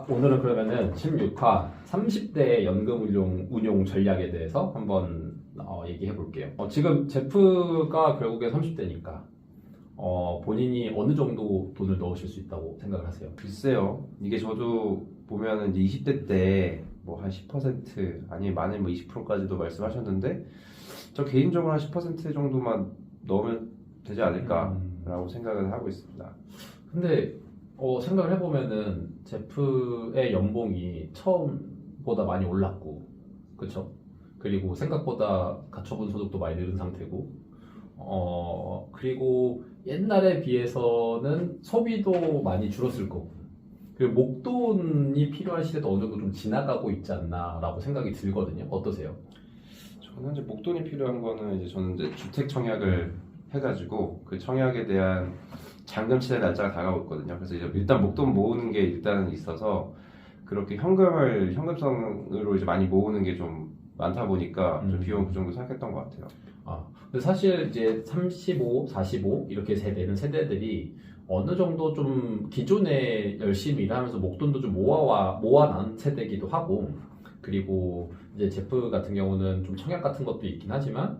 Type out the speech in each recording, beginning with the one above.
오늘은 그러면은 16화 30대 연금 운용 전략에 대해서 한번 얘기해 볼게요. 지금 제프가 결국에 30대니까 본인이 어느 정도 돈을 넣으실 수 있다고 생각을 하세요? 글쎄요. 이게 저도 보면은 이제 20대 때 뭐 한 10% 아니면 많으면 뭐 20%까지도 말씀하셨는데 저 개인적으로 한 10% 정도만 넣으면 되지 않을까라고 생각을 하고 있습니다. 근데 생각을 해보면은 제프의 연봉이 처음보다 많이 올랐고, 그쵸? 그리고 생각보다 가처분 소득도 많이 늘은 상태고, 그리고 옛날에 비해서는 소비도 많이 줄었을 거고, 그리고 목돈이 필요한 시대도 어느 정도 좀 지나가고 있지 않나라고 생각이 들거든요. 어떠세요? 저는 이제 목돈이 필요한 거는 이제 저는 이제 주택 청약을 해가지고 그 청약에 대한 잔금 치대 날짜가 다가오고 있거든요. 그래서 이제 일단 목돈 모으는 게 일단은 있어서 그렇게 현금성으로 이제 많이 모으는 게 좀 많다 보니까 좀 비용 그 정도 생각했던 것 같아요. 근데 사실 이제 35, 45 이렇게 되는 세대들이 어느 정도 좀 기존에 열심히 일하면서 목돈도 좀 모아놓은 세대이기도 하고, 그리고 이제 제프 같은 경우는 좀 청약 같은 것도 있긴 하지만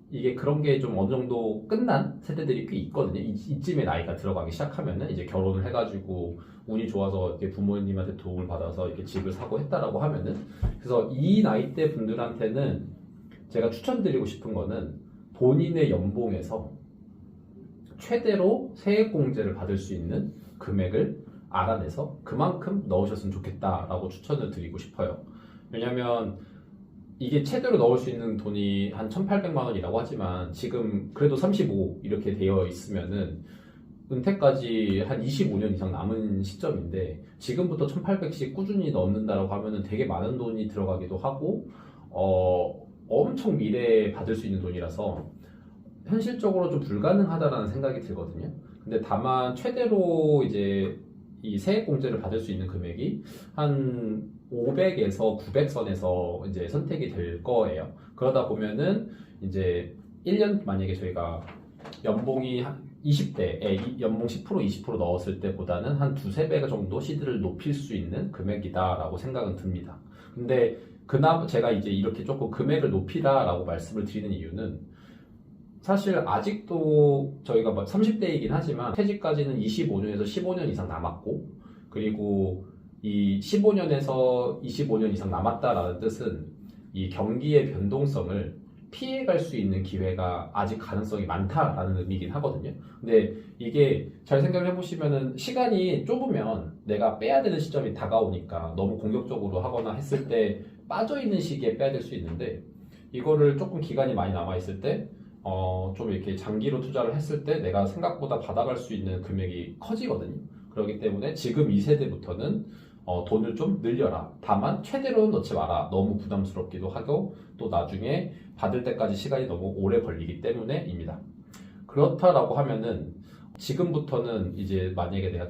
이게 그런 게 좀 어느 정도 끝난 세대들이 꽤 있거든요. 이쯤에 나이가 들어가기 시작하면은 이제 결혼을 해가지고 운이 좋아서 이렇게 부모님한테 도움을 받아서 이렇게 집을 사고 했다라고 하면은, 그래서 이 나이대 분들한테는 제가 추천드리고 싶은 거는 본인의 연봉에서 최대로 세액공제를 받을 수 있는 금액을 알아내서 그만큼 넣으셨으면 좋겠다라고 추천을 드리고 싶어요. 왜냐면 이게 최대로 넣을 수 있는 돈이 한 1,800만 원이라고 하지만 지금 그래도 35 이렇게 되어 있으면은 은퇴까지 한 25년 이상 남은 시점인데, 지금부터 1,800씩 꾸준히 넣는다라고 하면은 되게 많은 돈이 들어가기도 하고 엄청 미래에 받을 수 있는 돈이라서 현실적으로 좀 불가능하다라는 생각이 들거든요. 근데 다만 최대로 이제 이 세액공제를 받을 수 있는 금액이 한 500에서 900선에서 이제 선택이 될 거예요. 그러다 보면은 이제 1년 만약에 저희가 연봉이 한 20대에 연봉 10% 20% 넣었을 때보다는 한 두세 배 정도 시드를 높일 수 있는 금액이다라고 생각은 듭니다. 근데 그나마 제가 이제 이렇게 조금 금액을 높이라라고 말씀을 드리는 이유는, 사실 아직도 저희가 30대이긴 하지만 퇴직까지는 25년에서 15년 이상 남았고, 그리고 이 15년에서 25년 이상 남았다라는 뜻은 이 경기의 변동성을 피해갈 수 있는 기회가 아직 가능성이 많다라는 의미이긴 하거든요. 근데 이게 잘 생각을 해보시면은 시간이 좁으면 내가 빼야 되는 시점이 다가오니까 너무 공격적으로 하거나 했을 때 빠져있는 시기에 빼야 될 수 있는데, 이거를 조금 기간이 많이 남아있을 때 좀 이렇게 장기로 투자를 했을 때 내가 생각보다 받아갈 수 있는 금액이 커지거든요. 그렇기 때문에 지금 이 세대부터는 돈을 좀 늘려라. 다만 최대로는 넣지 마라. 너무 부담스럽기도 하고 또 나중에 받을 때까지 시간이 너무 오래 걸리기 때문에입니다. 그렇다라고 하면은 지금부터는 이제 만약에 내가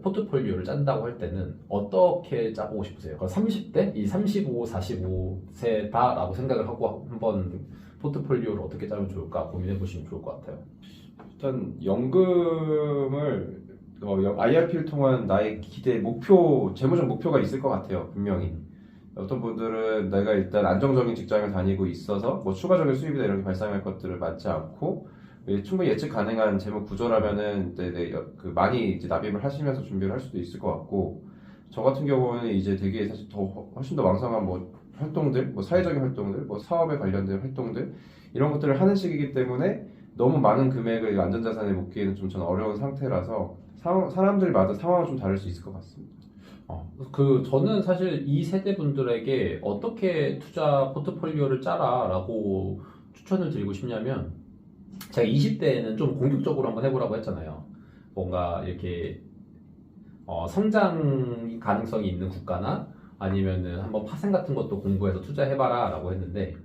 포트폴리오를 짠다고 할 때는 어떻게 짜보고 싶으세요? 30대? 이 35, 45세다라고 생각을 하고 한번 포트폴리오를 어떻게 짜면 좋을까 고민해 보시면 좋을 것 같아요. 일단 연금을 IRP를 통한 나의 기대 목표, 재무적 목표가 있을 것 같아요. 분명히. 어떤 분들은 내가 일단 안정적인 직장을 다니고 있어서 뭐 추가적인 수입이나 이런 게 발생할 것들을 맞지 않고 충분히 예측 가능한 재무 구조라면은 그 많이 이제 납입을 하시면서 준비를 할 수도 있을 것 같고, 저 같은 경우는 이제 되게 사실 훨씬 더 왕성한 뭐 활동들, 뭐 사회적인 활동들, 뭐 사업에 관련된 활동들 이런 것들을 하는 시기이기 때문에 너무 많은 금액을 안전자산에 묶기에는 좀 저는 어려운 상태라서 사람들마다 상황은 좀 다를 수 있을 것 같습니다. 저는 사실 이 세대 분들에게 어떻게 투자 포트폴리오를 짜라라고 추천을 드리고 싶냐면, 제가 20대에는 좀 공격적으로 한번 해보라고 했잖아요. 뭔가 이렇게 성장 가능성이 있는 국가나 아니면은 한번 파생 같은 것도 공부해서 투자해봐라 라고 했는데,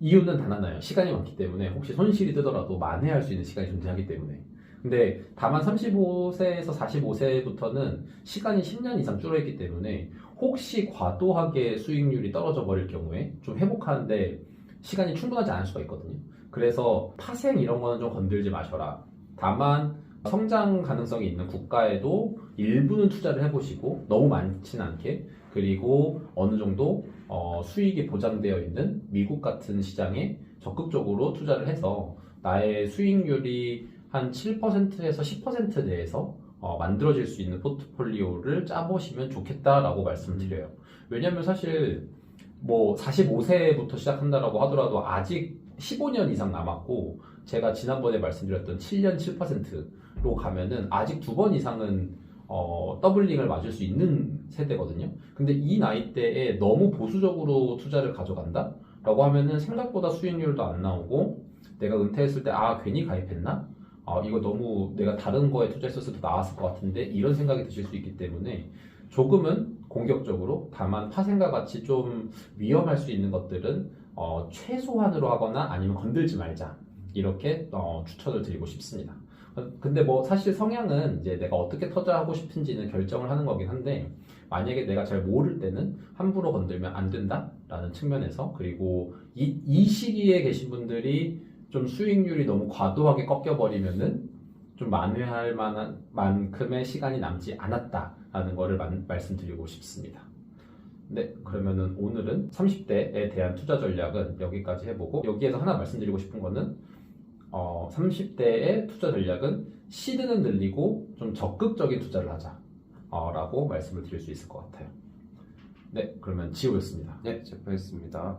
이유는 단 하나예요. 시간이 많기 때문에. 혹시 손실이 뜨더라도 만회할 수 있는 시간이 존재하기 때문에. 근데 다만 35세에서 45세부터는 시간이 10년 이상 줄어있기 때문에 혹시 과도하게 수익률이 떨어져 버릴 경우에 좀 회복하는데 시간이 충분하지 않을 수가 있거든요. 그래서 파생 이런 거는 좀 건들지 마셔라. 다만 성장 가능성이 있는 국가에도 일부는 투자를 해보시고 너무 많지는 않게, 그리고 어느 정도 수익이 보장되어 있는 미국 같은 시장에 적극적으로 투자를 해서 나의 수익률이 한 7%에서 10% 내에서 만들어질 수 있는 포트폴리오를 짜보시면 좋겠다라고 말씀을 드려요. 왜냐면 사실 뭐 45세부터 시작한다라고 하더라도 아직 15년 이상 남았고, 제가 지난번에 말씀드렸던 7년 7%로 가면은 아직 2번 이상은 더블링을 맞을 수 있는 세대거든요. 근데 이 나이대에 너무 보수적으로 투자를 가져간다? 라고 하면은 생각보다 수익률도 안 나오고, 내가 은퇴했을 때 괜히 가입했나? 이거 너무 내가 다른 거에 투자했었을 때 나았을 것 같은데, 이런 생각이 드실 수 있기 때문에 조금은 공격적으로, 다만 파생과 같이 좀 위험할 수 있는 것들은 최소한으로 하거나 아니면 건들지 말자, 이렇게 추천을 드리고 싶습니다. 근데 뭐 사실 성향은 이제 내가 어떻게 투자하고 싶은지는 결정을 하는 거긴 한데, 만약에 내가 잘 모를 때는 함부로 건들면 안 된다라는 측면에서, 그리고 이 시기에 계신 분들이 좀 수익률이 너무 과도하게 꺾여버리면은 좀 만회할 만한 만큼의 시간이 남지 않았다라는 거를 말씀드리고 싶습니다. 네, 그러면은 오늘은 30대에 대한 투자 전략은 여기까지 해보고, 여기에서 하나 말씀드리고 싶은 거는 30대의 투자 전략은 시드는 늘리고 좀 적극적인 투자를 하자 라고 말씀을 드릴 수 있을 것 같아요. 네, 그러면 지호였습니다. 네, 제프였습니다.